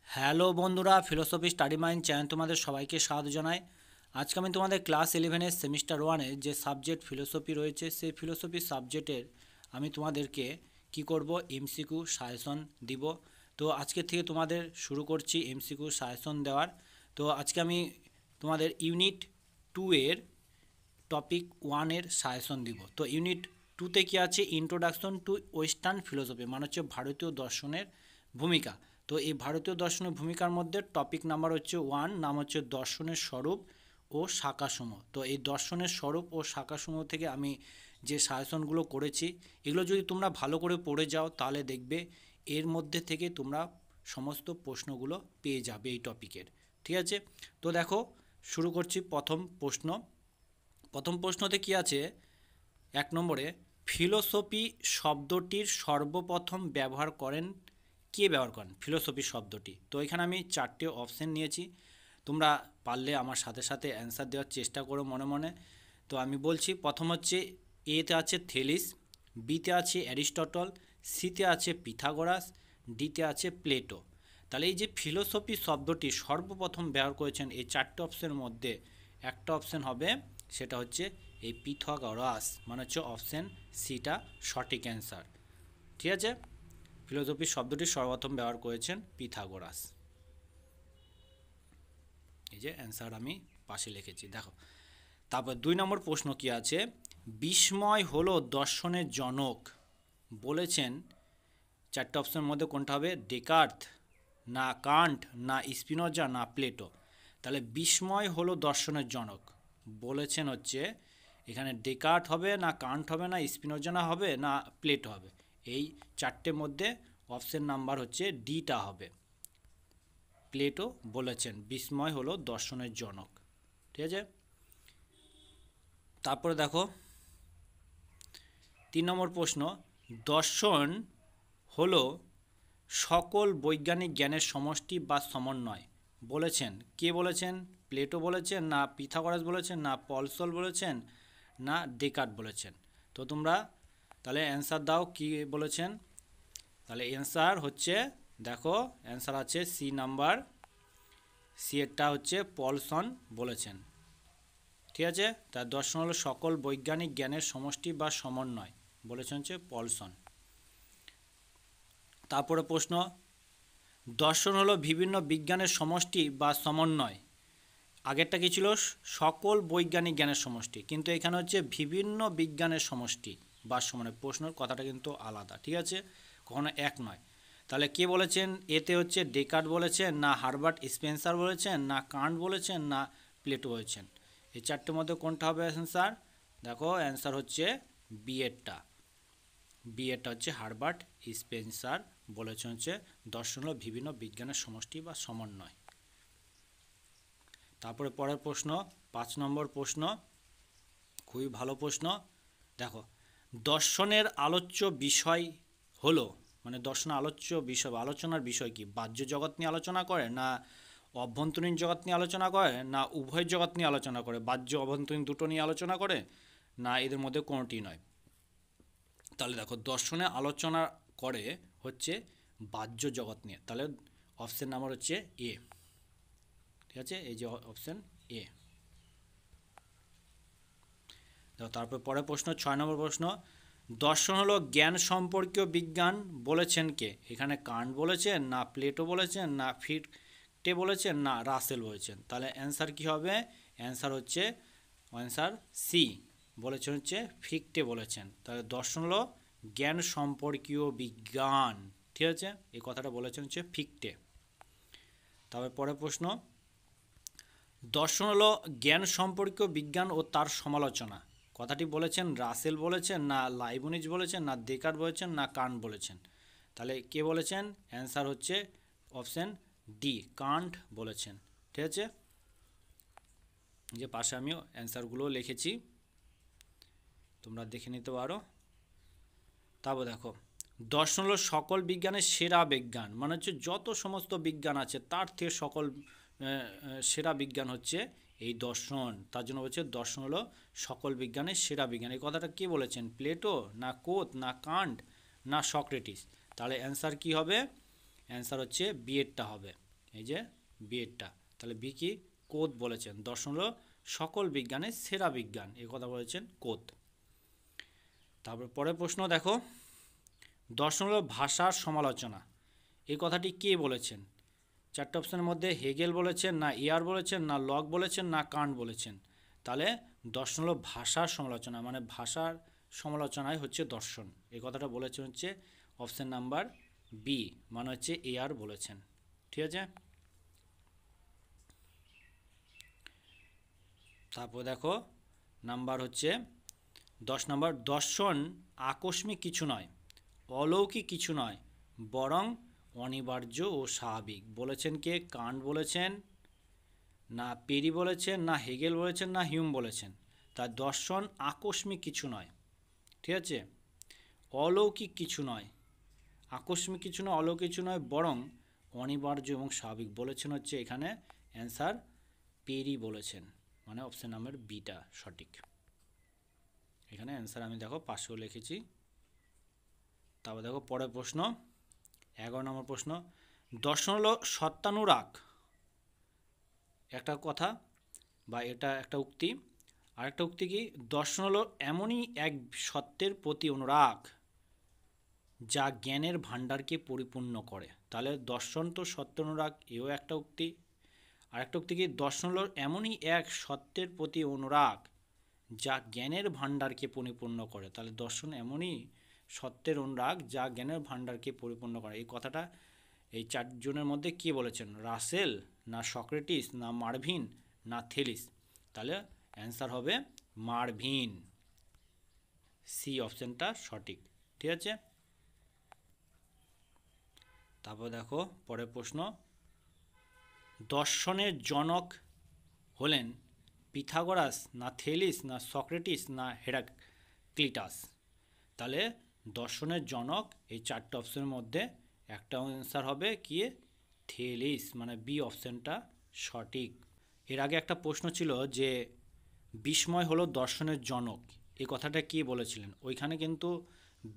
Hello বন্ধুরা, philosophy study mind channel তোমাদের সবাইকে স্বাগত জানাই। আজকে আমি তোমাদের ক্লাস 11-এর সেমিস্টার 1-এর যে সাবজেক্ট ফিলোসফি রয়েছে সেই ফিলোসফি সাবজেক্টের আমি তোমাদেরকে কি করব, এমসিকিউ সাজেশন দিব। তো আজকে থেকে তোমাদের শুরু করছি এমসিকিউ সাজেশন দেওয়ার। তো আজকে আমি তোমাদের ইউনিট 2-এর টপিক 1-এর সাজেশন দিব। তো ইউনিট 2-তে কি আছে, ইন্ট্রোডাকশন টু ওয়েস্টার্ন ফিলোসফি, মানে হচ্ছে ভারতীয় দর্শনের ভূমিকা। তো এই ভারতীয় দর্শনের ভূমিকার মধ্যে টপিক নাম্বার হচ্ছে 1, নাম হচ্ছে দর্শনের স্বরূপ ও শাখাসমূহ। তো এই দর্শনের স্বরূপ ও শাখাসমূহ থেকে আমি যে সাজেশনগুলো করেছি এগুলো যদি তোমরা ভালো করে পড়ে যাও তাহলে দেখবে এর মধ্যে থেকে তোমরা সমস্ত প্রশ্নগুলো পেয়ে যাবে এই টপিকের। ঠিক আছে, তো দেখো শুরু করছি। প্রথম প্রশ্নতে কি আছে, 1 নম্বরে ফিলোসফি শব্দটির সর্বপ্রথম ব্যবহার করেন কে ব্যবহার করেন ফিলোসফি শব্দটি? তো এখানে আমি 4টে অপশন নিয়েছি, তোমরা পারলে আমার সাথে সাথে অ্যান্সার দেওয়ার চেষ্টা করো মনে মনে। তো আমি বলছি, প্রথম হচ্ছে এতে আছে থেলিস, বিতে আছে অ্যারিস্টটল, সিতে আছে পিথাগোরাস, ডিতে আছে প্লেটো। তাহলে এই যে ফিলোসফি শব্দটি সর্বপ্রথম ব্যবহার করেছেন এই 4টে অপশনের মধ্যে একটা অপশন হবে, সেটা হচ্ছে এই পিথাগোরাস, মানে হচ্ছে অপশন সিটা সঠিক অ্যান্সার। ঠিক আছে, ফিলোসফি শব্দটি সর্বপ্রথম ব্যবহার করেছেন পিথাগোরাস। এই যে অ্যান্সার আমি পাশে লিখেছি, দেখো। তারপর 2 নম্বর প্রশ্ন কি আছে, বিস্ময় হলো দর্শনের জনক বলেছেন 4টে অপশনের মধ্যে কোনটা হবে, ডেকার্ত, না কান্ট, না স্পিনোজা, না প্লেটো। তাহলে বিস্ময় হলো দর্শনের জনক বলেছেন হচ্ছে এখানে ডেকার্ত হবে, না কান্ট হবে, না স্পিনোজা না হবে, না প্লেটো হবে। এই 4টের মধ্যে অপশন নাম্বার হচ্ছে ডিটা হবে, প্লেটো বলেছেন বিস্ময় হলো দর্শনের জনক। ঠিক আছে, তারপরে দেখো 3 নম্বর প্রশ্ন, দর্শন হলো সকল বৈজ্ঞানিক জ্ঞানের সমষ্টি বা সমন্বয় বলেছেন কে বলেছেন? প্লেটো বলেছেন, না পিথাগোরাস বলেছেন, না পলসল বলেছেন, না ডেকার্ত বলেছেন? তো তোমরা তাহলে অ্যান্সার দাও, কি বলেছেন? তাহলে অ্যান্সার হচ্ছে, দেখো অ্যান্সার আছে সি নাম্বার, সি এরটা হচ্ছে পলসন বলেছেন। ঠিক আছে, তার দর্শন হলো সকল বৈজ্ঞানিক জ্ঞানের সমষ্টি বা সমন্বয় বলেছেন হচ্ছে পলসন। তারপরে প্রশ্ন, দর্শন হলো বিভিন্ন বিজ্ঞানের সমষ্টি বা সমন্বয়। আগেরটা কি ছিল, সকল বৈজ্ঞানিক জ্ঞানের সমষ্টি, কিন্তু এখানে হচ্ছে বিভিন্ন বিজ্ঞানের সমষ্টি বা সমন্বয়। প্রশ্নের কথাটা কিন্তু আলাদা, ঠিক আছে, কখনো এক নয়। তাহলে কে বলেছেন? এতে হচ্ছে ডেকার্ত বলেছেন, না হারবার্ট স্পেন্সার বলেছেন, না কান্ট বলেছেন, না প্লেটো বলেছেন? এই 4টের মধ্যে কোনটা হবে অ্যান্সার? দেখো অ্যান্সার হচ্ছে বিএডটা হচ্ছে হারবার্ট স্পেন্সার বলেছেন হচ্ছে দর্শন হলো বিভিন্ন বিজ্ঞানের সমষ্টি বা সমন্বয়। তারপরে পরের প্রশ্ন 5 নম্বর প্রশ্ন, খুবই ভালো প্রশ্ন। দেখো, দর্শনের আলোচ্য বিষয় হলো, মানে দর্শনের আলোচ্য বিষয় বা আলোচনার বিষয় কি? বাহ্য জগৎ নিয়ে আলোচনা করে, না অভ্যন্তরীণ জগৎ নিয়ে আলোচনা করে, না উভয় জগৎ নিয়ে আলোচনা করে, বাহ্য অভ্যন্তরীণ দুটো নিয়ে আলোচনা করে, না এদের মধ্যে কোনোটি নয়? তাহলে দেখো, দর্শনে আলোচনা করে হচ্ছে বাহ্য জগৎ নিয়ে, তাহলে অপশন নাম্বার হচ্ছে এ। ঠিক আছে, এই যে অপশন এ। দেখো তারপর পরের প্রশ্ন 6 নম্বর প্রশ্ন, দর্শন হলো জ্ঞান সম্পর্কীয় বিজ্ঞান বলেছেন কে? এখানে কান্ট বলেছেন, না প্লেটো বলেছেন, না ফিক্টে বলেছেন, না রাসেল বলেছেন? তাহলে অ্যান্সার কি হবে? অ্যান্সার হচ্ছে অ্যান্সার সি, বলেছেন হচ্ছে ফিক্টে বলেছেন। তাহলে দর্শন হলো জ্ঞান সম্পর্কীয় বিজ্ঞান, ঠিক আছে, এই কথাটা বলেছেন হচ্ছে ফিক্টে। তবে পরের প্রশ্ন, দর্শন হলো জ্ঞান সম্পর্কীয় বিজ্ঞান ও তার সমালোচনা, কথাটি বলেছেন রাসেল বলেছেন, না লাইবনিজ বলেছেন, না ডেকার্ত বলেছেন, না কান্ট বলেছেন? তাহলে কে বলেছেন? অ্যান্সার হচ্ছে অপশন ডি, কান্ট বলেছেন। ঠিক আছে, যে পাশে আমিও অ্যান্সারগুলো লিখেছি, তোমরা দেখে নিতে পারো। তারপর দেখো, দর্শন হলো সকল বিজ্ঞানের সেরা বিজ্ঞান, মানে হচ্ছে যত সমস্ত বিজ্ঞান আছে তার থেকে সকল সেরা বিজ্ঞান হচ্ছে এই দর্শন, তার জন্য বলছে দর্শন হলো সকল বিজ্ঞানের সেরা বিজ্ঞান। এই কথাটা কে বলেছেন? প্লেটো না কোত না কান্ট না সক্রেটিস? তাহলে অ্যান্সার কি হবে? অ্যান্সার হচ্ছে বিএডটা হবে, এই যে বিএডটা। তাহলে বি কি? কোত বলেছেন দর্শন হলো সকল বিজ্ঞানের সেরা বিজ্ঞান, এই কথা বলেছেন কোত। তারপর পরের প্রশ্ন দেখো, দর্শন হলো ভাষার সমালোচনা, এই কথাটি কে বলেছেন? চারটে অপশনের মধ্যে হেগেল বলেছেন, না এয়ার বলেছেন, না লক বলেছেন, না কান্ট বলেছেন? তাহলে দর্শন হলো ভাষার সমালোচনা, মানে ভাষার সমালোচনাই হচ্ছে দর্শন, এই কথাটা বলেছেন হচ্ছে অপশন নাম্বার বি, মানে হচ্ছে এয়ার বলেছেন। ঠিক আছে, তারপর দেখো নাম্বার হচ্ছে 10 নম্বর, দর্শন আকস্মিক কিছু নয়, অলৌকিক কিছু নয়, বরং অনিবার্য ও স্বাভাবিক, বলেছেন কে? কান্ট বলেছেন, না পেরি বলেছেন, না হেগেল বলেছেন, না হিউম বলেছেন? তার দর্শন আকস্মিক কিছু নয়, ঠিক আছে, অলৌকিক কিছু নয়, আকস্মিক কিছু নয়, অলৌকিক কিছু নয়, বরং অনিবার্য এবং স্বাভাবিক, বলেছেন হচ্ছে এখানে অ্যান্সার পেরি বলেছেন, মানে অপশন নাম্বার বিটা সঠিক। এখানে অ্যান্সার আমি দেখো 500 লিখেছি। তারপর দেখো পরের প্রশ্ন, 11 নম্বর প্রশ্ন, দর্শন হলো সত্যানুরাগ, একটা কথা বা এটা একটা উক্তি। আরেকটা উক্তি কি? দর্শন হলো এমনই এক সত্যের প্রতি অনুরাগ যা জ্ঞানের ভাণ্ডারকে পরিপূর্ণ করে। তাহলে দর্শন তো সত্য অনুরাগ, এও একটা উক্তি। আরেকটা উক্তি কি? দর্শন হলো এমনই এক সত্যের প্রতি অনুরাগ যা জ্ঞানের ভাণ্ডারকে পরিপূর্ণ করে। তাহলে দর্শন এমনই সত্যের অনুরাগ যা জ্ঞানের ভাণ্ডারকে পরিপূর্ণ করে, এই কথাটা এই চারজনের মধ্যে কে বলেছেন? রাসেল, না সক্রেটিস, না মার্ভিন, না থেলিস? তাহলে অ্যান্সার হবে মার্ভিন, সি অপশনটা সঠিক। ঠিক আছে, তারপর দেখো পরের প্রশ্ন, দর্শনের জনক হলেন পিথাগোরাস, না থেলিস, না সক্রেটিস, না হেরাক্লিটাস? তাহলে দর্শনের জনক এই চারটে অপশনের মধ্যে একটা অ্যান্সার হবে কি? থেলিস, মানে বি অপশনটা সঠিক। এর আগে একটা প্রশ্ন ছিল যে বিস্ময় হলো দর্শনের জনক, এই কথাটা কে বলেছিলেন? ওইখানে কিন্তু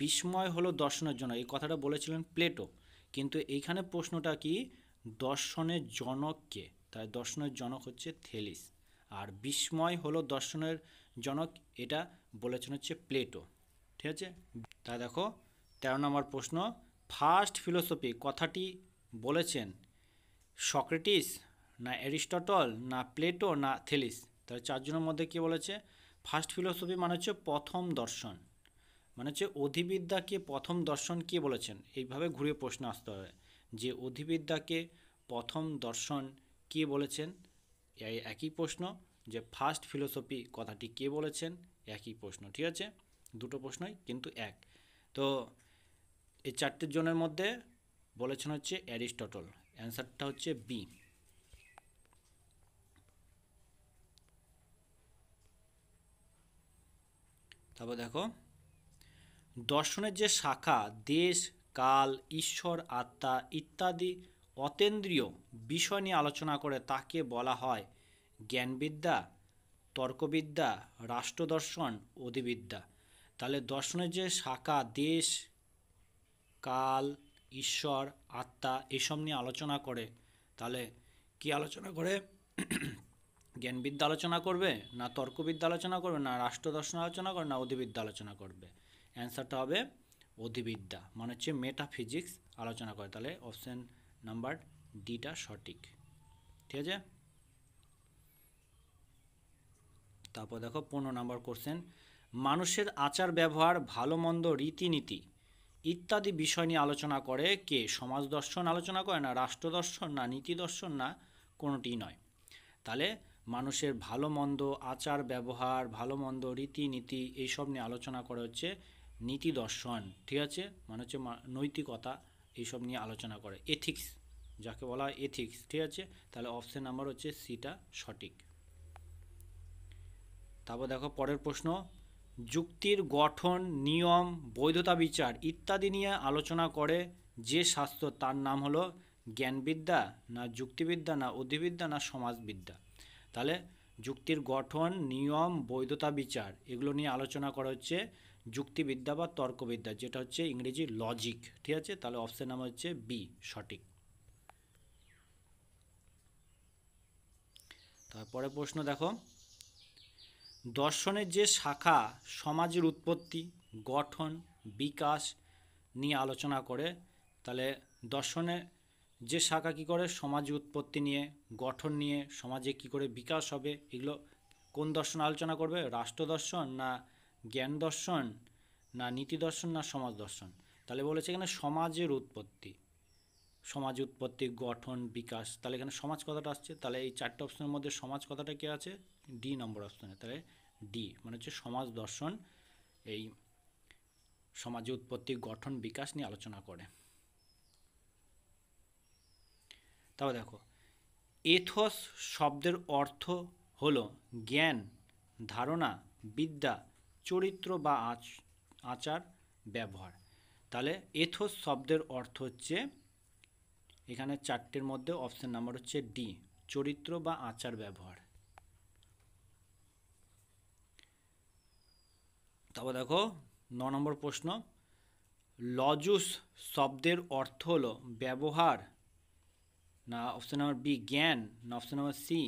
বিস্ময় হলো দর্শনের জনক এই কথাটা বলেছিলেন প্লেটো, কিন্তু এইখানে প্রশ্নটা কি? দর্শনের জনক কে? তাই দর্শনের জনক হচ্ছে থেলিস, আর বিস্ময় হলো দর্শনের জনক এটা বলেছেন হচ্ছে প্লেটো। ঠিক আছে, তা দেখো 13 নম্বর প্রশ্ন, ফার্স্ট ফিলোসফি কথাটি বলেছেন সক্রেটিস, না অ্যারিস্টটল, না প্লেটো, না থেলিস? তাহলে চারজনের মধ্যে কে বলেছে? ফার্স্ট ফিলোসফি মানে হচ্ছে প্রথম দর্শন, মানে হচ্ছে অধিবিদ্যাকে প্রথম দর্শন কে বলেছেন? এইভাবে ঘুরে প্রশ্ন আসতে হবে যে অধিবিদ্যাকে প্রথম দর্শন কে বলেছেন, এই একই প্রশ্ন যে ফার্স্ট ফিলোসফি কথাটি কে বলেছেন, একই প্রশ্ন। ঠিক আছে, দুটো প্রশ্নই কিন্তু এক। তো এই চারটে জনের মধ্যে বলেছেন হচ্ছে অ্যারিস্টটল, অ্যান্সারটা হচ্ছে বি। তারপর দেখো দর্শনের যে শাখা দেশ, কাল, ঈশ্বর, আত্মা ইত্যাদি অতীন্দ্রিয় বিষয় নিয়ে আলোচনা করে তাকে বলা হয় জ্ঞানবিদ্যা, তর্কবিদ্যা, রাষ্ট্রদর্শন, অধিবিদ্যা। তাহলে দর্শনের যে শাখা দেশ, কাল, ঈশ্বর, আত্মা এসব নিয়ে আলোচনা করে, তাহলে কি আলোচনা করে? জ্ঞানবিদ্যা আলোচনা করবে, না তর্কবিদ্যা আলোচনা করবে, না রাষ্ট্রদর্শন আলোচনা করবে, না অধিবিদ্যা আলোচনা করবে? অ্যান্সারটা হবে অধিবিদ্যা, মানে হচ্ছে মেটাফিজিক্স আলোচনা করে। তাহলে অপশন নাম্বার ডিটা সঠিক। ঠিক আছে, তারপর দেখো 15 নম্বর কোশ্চেন, মানুষের আচার ব্যবহার, ভালো মন্দ, রীতিনীতি ইত্যাদি বিষয় নিয়ে আলোচনা করে কে? সমাজ দর্শন আলোচনা করে, না রাষ্ট্র দর্শন, না নীতি দর্শন, না কোনোটিই নয়? তাহলে মানুষের ভালো মন্দ, আচার ব্যবহার, ভালো মন্দ, রীতিনীতি এইসব নিয়ে আলোচনা করে হচ্ছে নীতি দর্শন। ঠিক আছে, মানে হচ্ছে নৈতিকতা এইসব নিয়ে আলোচনা করে, এথিক্স যাকে বলা হয় এথিক্স। ঠিক আছে, তাহলে অপশন নাম্বার হচ্ছে সিটা সঠিক। তারপর দেখো পরের প্রশ্ন, যুক্তির গঠন, নিয়ম, বৈধতা বিচার ইত্যাদি নিয়ে আলোচনা করে যে শাস্ত্র তার নাম হলো জ্ঞানবিদ্যা, না যুক্তিবিদ্যা, না অধিবিদ্যা, না সমাজবিদ্যা? তাহলে যুক্তির গঠন, নিয়ম, বৈধতা, বিচার এগুলো নিয়ে আলোচনা করা হচ্ছে যুক্তিবিদ্যা বা তর্কবিদ্যা, যেটা হচ্ছে ইংরেজি লজিক। ঠিক আছে, তাহলে অপশন নাম্বার হচ্ছে বি সঠিক। তারপরে প্রশ্ন দেখো, দর্শনের যে শাখা সমাজের উৎপত্তি, গঠন, বিকাশ নিয়ে আলোচনা করে, তাহলে দর্শনের যে শাখা কী করে সমাজের উৎপত্তি নিয়ে, গঠন নিয়ে, সমাজে কী করে বিকাশ হবে, এগুলো কোন দর্শন আলোচনা করবে? রাষ্ট্র দর্শন, না জ্ঞান দর্শন, না নীতি দর্শন, না সমাজ দর্শন? তাহলে বলেছে এখানে সমাজের উৎপত্তি, সমাজ উৎপত্তি, গঠন, বিকাশ। তাহলে এখানে সমাজ কথাটা আসছে, তাহলে এই চারটে অপশনের মধ্যে সমাজ কথাটা কে আছে? ডি নম্বর অপশনে। তাহলে ডি মানে হচ্ছে সমাজ দর্শন এই সমাজ উৎপত্তি, গঠন, বিকাশ নিয়ে আলোচনা করে। তারপর দেখো, এথোস শব্দের অর্থ হলো জ্ঞান, ধারণা, বিদ্যা, চরিত্র বা আচার ব্যবহার। তাহলে এথোস শব্দের অর্থ হচ্ছে এখানে চারটের মধ্যে অপশন নাম্বার হচ্ছে ডি, চরিত্র বা আচার ব্যবহার। তারপর দেখো 9 নম্বর প্রশ্ন, লজুস শব্দের অর্থ হলো ব্যবহার, না অপশন নাম্বার বি জ্ঞান, না অপশন নাম্বার সি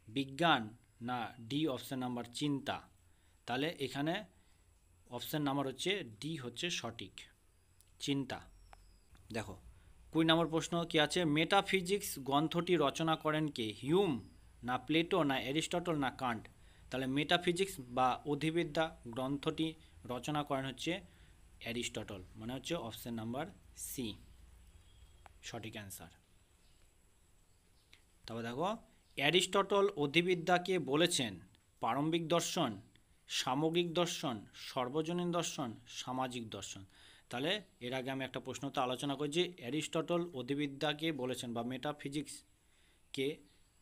বিজ্ঞান, না ডি অপশন নাম্বার চিন্তা? তাহলে এখানে অপশন নাম্বার হচ্ছে ডি হচ্ছে সঠিক, চিন্তা। দেখো 20 নম্বর প্রশ্ন কি আছে, মেটাফিজিক্স গ্রন্থটি রচনা করেন কে? হিউম, না প্লেটো, না অ্যারিস্টটল, না কান্ট? তাহলে মেটাফিজিক্স বা অধিবিদ্যা গ্রন্থটি রচনা করেন হচ্ছে অ্যারিস্টটল, মানে হচ্ছে অপশন নাম্বার সি সঠিক অ্যান্সার। তবে দেখো, অ্যারিস্টটল অধিবিদ্যাকে বলেছেন প্রারম্ভিক দর্শন, সামগ্রিক দর্শন, সর্বজনীন দর্শন, সামাজিক দর্শন। তাহলে এর আগে আমি একটা প্রশ্ন তো আলোচনা করেছি, অ্যারিস্টটল অধিবিদ্যাকে বলেছেন বা মেটাফিজিক্সকে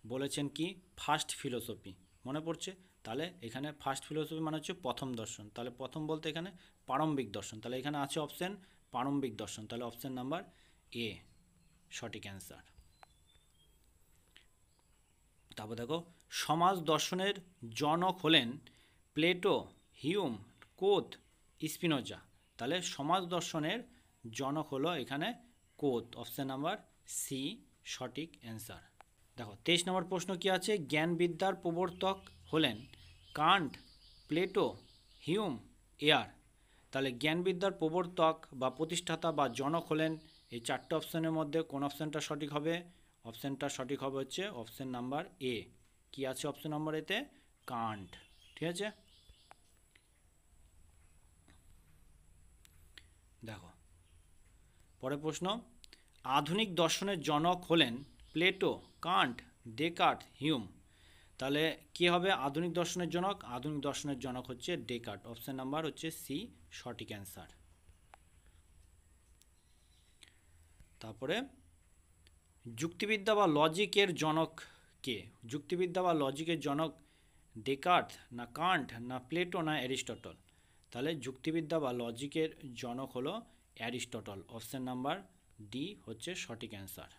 বলেছেন কি? ফার্স্ট ফিলোসফি, মনে পড়ছে? তাহলে এখানে ফার্স্ট ফিলোসফি মানে হচ্ছে প্রথম দর্শন, তাহলে প্রথম বলতে এখানে প্রারম্ভিক দর্শন, তাহলে এখানে আছে অপশন প্রারম্ভিক দর্শন, তাহলে অপশন নাম্বার এ সঠিক অ্যান্সার। তারপর দেখো, সমাজ দর্শনের জনক হলেন প্লেটো, হিউম, কোত, স্পিনোজা? তাহলে সমাজ দর্শনের জনক হলো এখানে কোত, অপশন নাম্বার সি সঠিক অ্যান্সার। দেখো 23 নম্বর প্রশ্ন কি আছে, জ্ঞানবিদ্যার প্রবর্তক হলেন কান্ট, প্লেটো, হিউম, এয়ার? তাহলে জ্ঞানবিদ্যার প্রবর্তক বা প্রতিষ্ঠাতা বা জনক হলেন এই চারটে অপশনের মধ্যে কোন অপশনটা সঠিক হবে? অপশনটা সঠিক হবে হচ্ছে অপশন নাম্বার এ। কি আছে অপশন নাম্বার এতে? কান্ট। ঠিক আছে, দেখো পরের প্রশ্ন, আধুনিক দর্শনের জনক হলেন প্লেটো, কান্ট, ডেকার্ট, হিউম? তাহলে কি হবে আধুনিক দর্শনের জনক? আধুনিক দর্শনের জনক হচ্ছে ডেকার্ট, অপশন নাম্বার হচ্ছে সি সঠিক অ্যান্সার। তারপরে যুক্তিবিদ্যা বা লজিকের জনক কে? যুক্তিবিদ্যা বা লজিকের জনক ডেকার্ট, না কান্ট, না প্লেটো, না অ্যারিস্টটল? তাহলে যুক্তিবিদ্যা বা লজিকের জনক হলো অ্যারিস্টটল, অপশন নাম্বার ডি হচ্ছে সঠিক অ্যান্সার।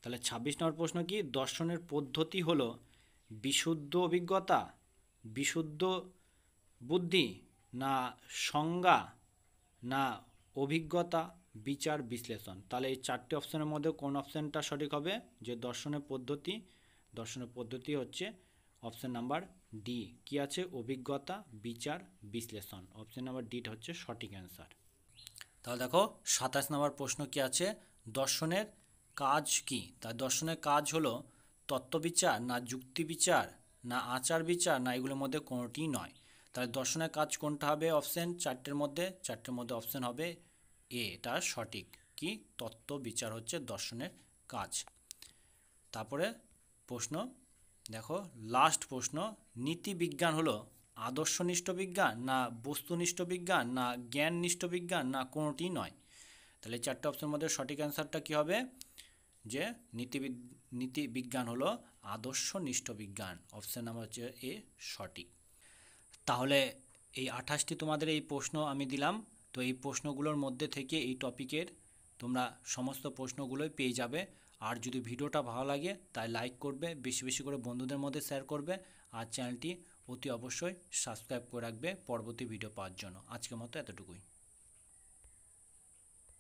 তাহলে 26 নম্বর প্রশ্ন কি, দর্শনের পদ্ধতি হলো বিশুদ্ধ অভিজ্ঞতা, বিশুদ্ধ বুদ্ধি, না সংজ্ঞা, না অভিজ্ঞতা, বিচার, বিশ্লেষণ? তাহলে এই চারটি অপশনের মধ্যে কোন অপশনটা সঠিক হবে? যে দর্শনের পদ্ধতি, দর্শনের পদ্ধতি হচ্ছে অপশন নাম্বার ডি। কি আছে? অভিজ্ঞতা, বিচার, বিশ্লেষণ, অপশন নাম্বার ডিটা হচ্ছে সঠিক অ্যান্সার। তাহলে দেখো 27 নম্বর প্রশ্ন কি আছে, দর্শনের কাজ কি? তা দর্শনের কাজ হলো তত্ত্ববিচার, না যুক্তি বিচার, না আচার বিচার, না এগুলোর মধ্যে কোনোটি নয়? তাহলে দর্শনের কাজ কোনটা হবে? অপশন চারটের মধ্যে অপশন হবে এ, এটা সঠিক। কি? তত্ত্ব বিচার হচ্ছে দর্শনের কাজ। তারপরে প্রশ্ন দেখো, লাস্ট প্রশ্ন, নীতি বিজ্ঞান হলো আদর্শনিষ্ঠ বিজ্ঞান, না বস্তুনিষ্ঠ বিজ্ঞান, না জ্ঞাননিষ্ঠ বিজ্ঞান, না কোনোটি নয়? তাহলে চারটে অপশনের মধ্যে সঠিক অ্যান্সারটা কী হবে? যে নীতি বিজ্ঞান হলো আদর্শনিষ্ঠ বিজ্ঞান, অপশন নাম্বার হচ্ছে এ সঠিক। তাহলে এই 28টি তোমাদের এই প্রশ্ন আমি দিলাম, তো এই প্রশ্নগুলোর মধ্যে থেকে এই টপিকের তোমরা সমস্ত প্রশ্নগুলোই পেয়ে যাবে। আর যদি ভিডিওটা ভালো লাগে তাই লাইক করবে, বেশি বেশি করে বন্ধুদের মধ্যে শেয়ার করবে, আর চ্যানেলটি অতি অবশ্যই সাবস্ক্রাইব করে রাখবে পরবর্তী ভিডিও পাওয়ার জন্য। আজকের মতো এতটুকুই।